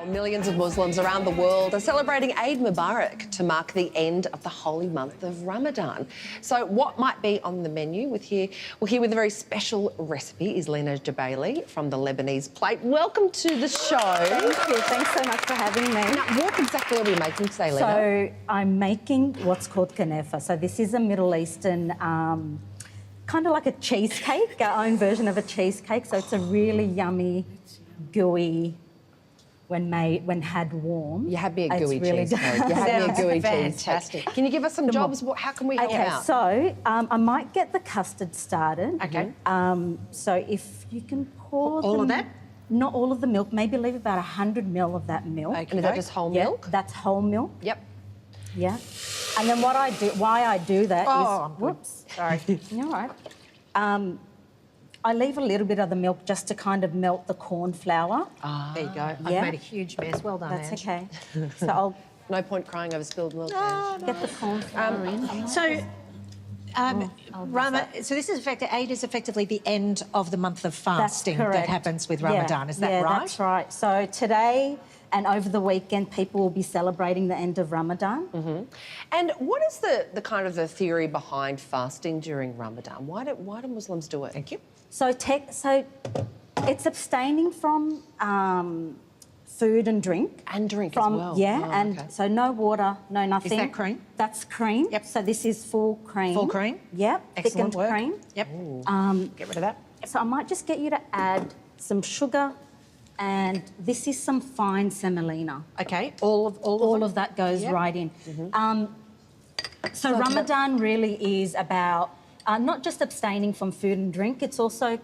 Well, millions of Muslims around the world are celebrating Eid Mubarak to mark the end of the holy month of Ramadan. So what might be on the menu with here with a very special recipe is Lena Jabaili from the Lebanese Plate. Welcome to the show. Thank you. Thanks so much for having me. Now, what exactly are we making today, Lena? So I'm making what's called Kanafeh. So this is a Middle Eastern, kind of like a cheesecake, our own version of a cheesecake. So it's a really yummy, gooey, when had warm. You had me a gooey really cheesecake. You had me a gooey fantastic. cheesecake. Can you give us some jobs? How can we help out? So I might get the custard started. Okay. So if you can pour all of that? Not all of the milk, maybe leave about 100 ml of that milk. And is that just whole Yeah, milk? that's whole milk. Yep. Yeah. And then why I do that is, whoops, sorry. You're all right. I leave a little bit of the milk just to kind of melt the corn flour. There you go. I've Yeah. made a huge mess. Well done, That's Ange. okay. So I'll No point crying over spilled milk. get the corn flour in. So, so this is Eid is effectively the end of the month of fasting that correct. happens with Ramadan. Yeah. Is that yeah, right? That's right. So today and over the weekend, people will be celebrating the end of Ramadan. Mm-hmm. And what is the kind of the theory behind fasting during Ramadan? Why do Muslims do it? Thank you. So it's abstaining from food and drink. And drink From, as well. Yeah, Oh, and okay. so no water, no nothing. that cream? That's cream. Yep. So this is full cream. Full cream? Yep. Excellent thickened work. cream. Yep. Get rid of that. So I might just get you to add some sugar, and this is some fine semolina. Okay. All of that goes Yep. right in. So Ramadan really is about not just abstaining from food and drink. It's also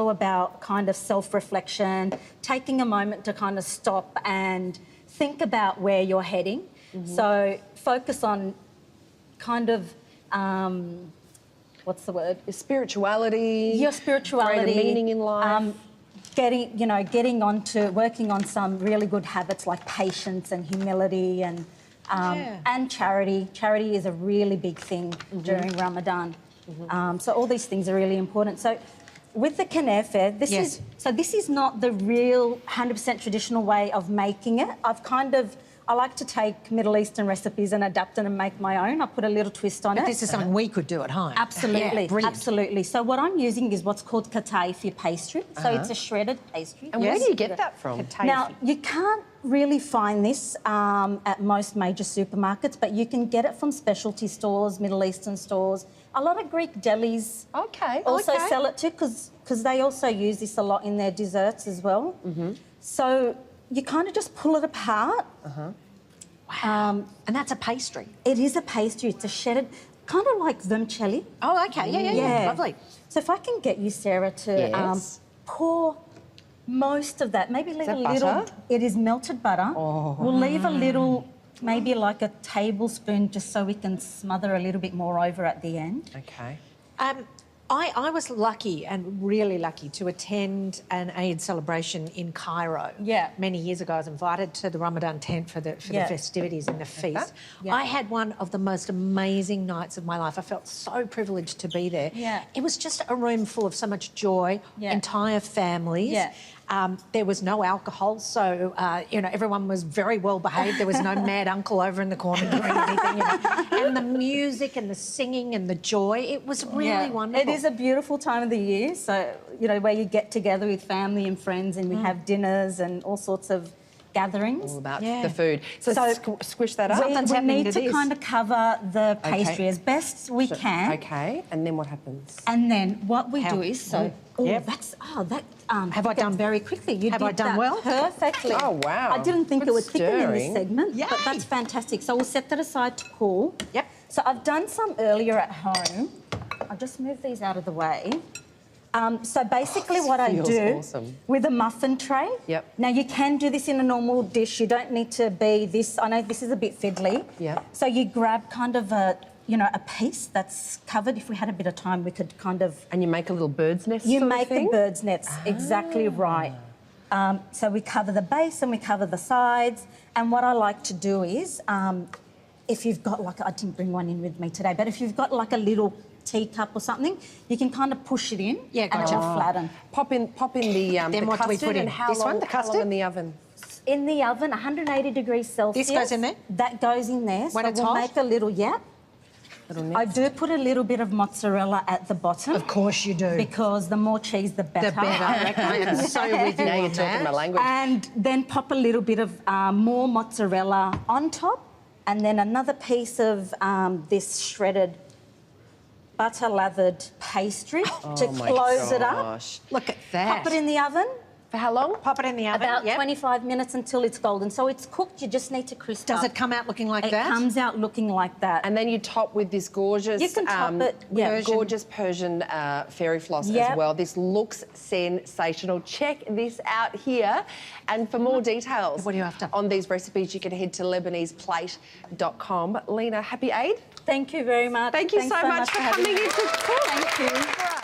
about kind of self-reflection, taking a moment to kind of stop and think about where you're heading. So focus on kind of what's the word? Spirituality. Your spirituality, Greater meaning in life. Working on some really good habits like patience and humility and charity. Charity is a really big thing during Ramadan. So all these things are really important. So with the kanafeh, this is not the real 100% traditional way of making it. I like to take Middle Eastern recipes and adapt them and make my own. I put a little twist on it. This is something we could do at home. Absolutely, Yeah, brilliant. absolutely. So what I'm using is what's called Kanafeh pastry. So it's a shredded pastry. And where do you get that from? Now, you can't really find this at most major supermarkets, but you can get it from specialty stores, Middle Eastern stores. A lot of Greek delis also sell it too, because they also use this a lot in their desserts as well. So you kind of just pull it apart. Wow. And that's a pastry. It is a pastry. It's a shredded, kind of like vermicelli. Oh, okay. Yeah. Lovely. So if I can get you, Sarah, to Yes. pour most of that, maybe leave that a little. butter? It is melted butter. We'll leave a little, maybe like a tablespoon, just so we can smother a little bit more over at the end. Okay. I was lucky and really lucky to attend an Eid celebration in Cairo. Yeah. Many years ago, I was invited to the Ramadan tent for the festivities and the feast. Yeah. I had one of the most amazing nights of my life. I felt so privileged to be there. Yeah. It was just a room full of so much joy, entire families. Yeah. There was no alcohol, so everyone was very well behaved. There was no mad uncle over in the corner doing anything. And the music and the singing and the joy, it was really wonderful. It is a beautiful time of the year, so, where you get together with family and friends and we have dinners and all sorts of gatherings. All about the food. So squish that up. We need to kind of cover the pastry as best we can. Okay, and then what happens? And then what we do is Have I done very quickly? You Have did I done that well? perfectly. Oh, wow. I didn't think Good it would thicken in this stirring. segment, Yay. but that's fantastic. So we'll set that aside to cool. Yep. So I've done some earlier at home. I'll just move these out of the way. So basically what I feels do awesome. with a muffin tray. Yep. Now you can do this in a normal dish. You don't need to be this. I know this is a bit fiddly. Yep. So you grab kind of a piece that's covered. If we had a bit of time, we could kind of... And you make a little bird's nest You sort of make thing? the bird's nets, exactly right. So we cover the base and we cover the sides. And what I like to do is, if you've got I didn't bring one in with me today, but if you've got like a little teacup or something, you can kind of push it in Yeah, and gotcha. it'll flatten. Pop in the Then what do we custard put in? and how This long, one, the how long custard? in the oven? in the oven, 180 degrees Celsius. This goes in there? That goes in there. When so it's we'll hot? make a little, Little I nibs. do put a little bit of mozzarella at the bottom. Of course you do. Because the more cheese, the better. The better. I am so with you Now on you're talking my that. language. And then pop a little bit of more mozzarella on top, and then another piece of this shredded butter lathered pastry to Oh my close it up. gosh. Look at that. Pop it in the oven. For how long? Pop it in the oven. About yep. 25 minutes until it's golden. So it's cooked, you just need to crisp Does up. it come out looking like It that? comes out looking like that. And then you top with this gorgeous, You can top it, yeah. gorgeous Persian fairy floss as Yep. well. This looks sensational. Check this out here. And for more details What are you after? on these recipes, you can head to LebanesePlate.com. Lena, happy Eid. Thank you very much. Thank you Thanks so much for having coming me. in to cook. Thank you. For us.